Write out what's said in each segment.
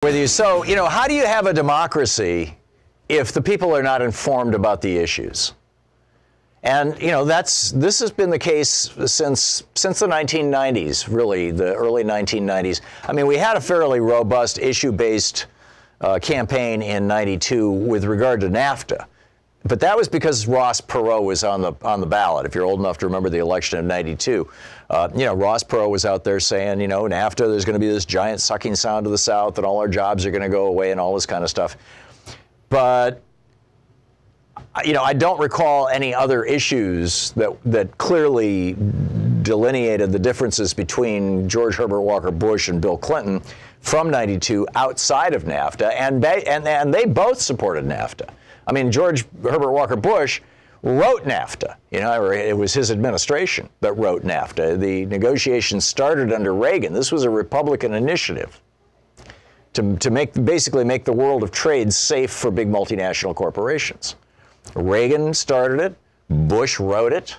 With you. So, how do you have a democracy if the people are not informed about the issues? And, this has been the case since the 1990s, really, the early 1990s. I mean, we had a fairly robust issue-based campaign in 92 with regard to NAFTA. But that was because Ross Perot was on the ballot. If you're old enough to remember the election of 92, Ross Perot was out there saying, NAFTA, there's going to be this giant sucking sound to the South and all our jobs are going to go away and all this kind of stuff. But, I don't recall any other issues that clearly delineated the differences between George Herbert Walker Bush and Bill Clinton from 92 outside of NAFTA, and they both supported NAFTA. I mean, George Herbert Walker Bush wrote NAFTA. It was his administration that wrote NAFTA. The negotiations started under Reagan. This was a Republican initiative to basically make the world of trade safe for big multinational corporations. Reagan started it, Bush wrote it,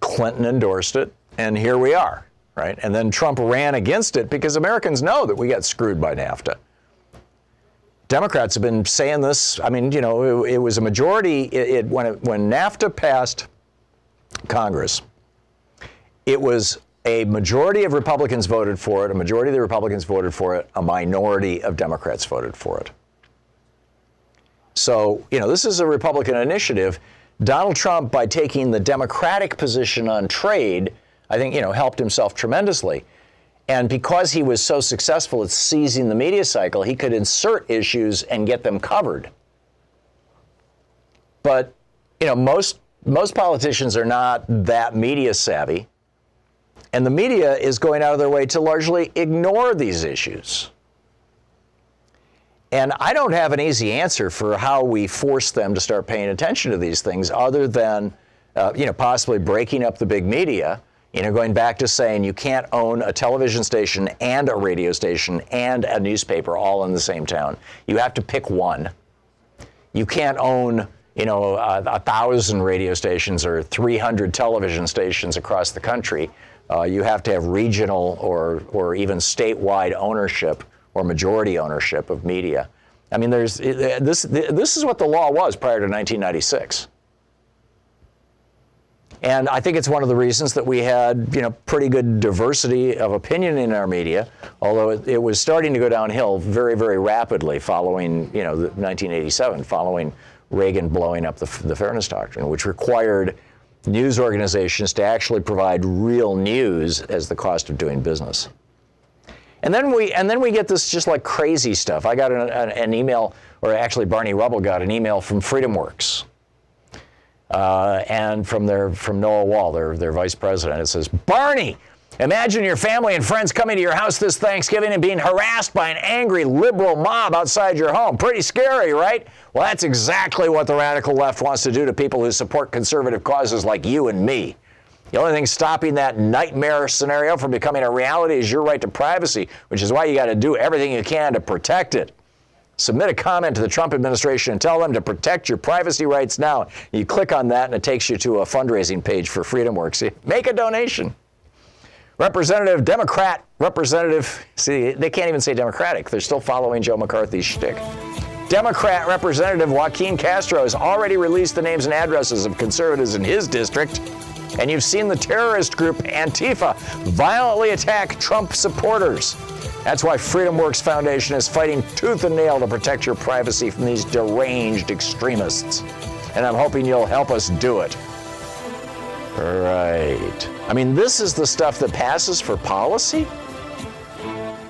Clinton endorsed it, and here we are, right? And then Trump ran against it because Americans know that we got screwed by NAFTA. Democrats have been saying this. I mean, it was a majority. When NAFTA passed Congress, it was a majority of Republicans voted for it. A majority of the Republicans voted for it. A minority of Democrats voted for it. So, this is a Republican initiative. Donald Trump, by taking the Democratic position on trade, I think, helped himself tremendously. And because he was so successful at seizing the media cycle, he could insert issues and get them covered. But, most politicians are not that media savvy. And the media is going out of their way to largely ignore these issues. And I don't have an easy answer for how we force them to start paying attention to these things other than, possibly breaking up the big media. Going back to saying you can't own a television station and a radio station and a newspaper all in the same town. You have to pick one. You can't own, 1,000 radio stations or 300 television stations across the country. You have to have regional or even statewide ownership or majority ownership of media. I mean, this is what the law was prior to 1996. And I think it's one of the reasons that we had, pretty good diversity of opinion in our media, although it was starting to go downhill very, very rapidly following, 1987, following Reagan blowing up the Fairness Doctrine, which required news organizations to actually provide real news as the cost of doing business. And then we get this just like crazy stuff. I got an email, or actually Barney Rubble got an email from FreedomWorks. And from Noah Wall, their vice president. It says, Barney, imagine your family and friends coming to your house this Thanksgiving and being harassed by an angry liberal mob outside your home. Pretty scary, right? Well, that's exactly what the radical left wants to do to people who support conservative causes like you and me. The only thing stopping that nightmare scenario from becoming a reality is your right to privacy, which is why you got to do everything you can to protect it. Submit a comment to the Trump administration and tell them to protect your privacy rights now. You click on that and it takes you to a fundraising page for FreedomWorks. Make a donation. See, they can't even say Democratic. They're still following Joe McCarthy's shtick. Democrat Representative Joaquin Castro has already released the names and addresses of conservatives in his district. And you've seen the terrorist group Antifa violently attack Trump supporters. That's why FreedomWorks Foundation is fighting tooth and nail to protect your privacy from these deranged extremists. And I'm hoping you'll help us do it. Right. I mean, this is the stuff that passes for policy?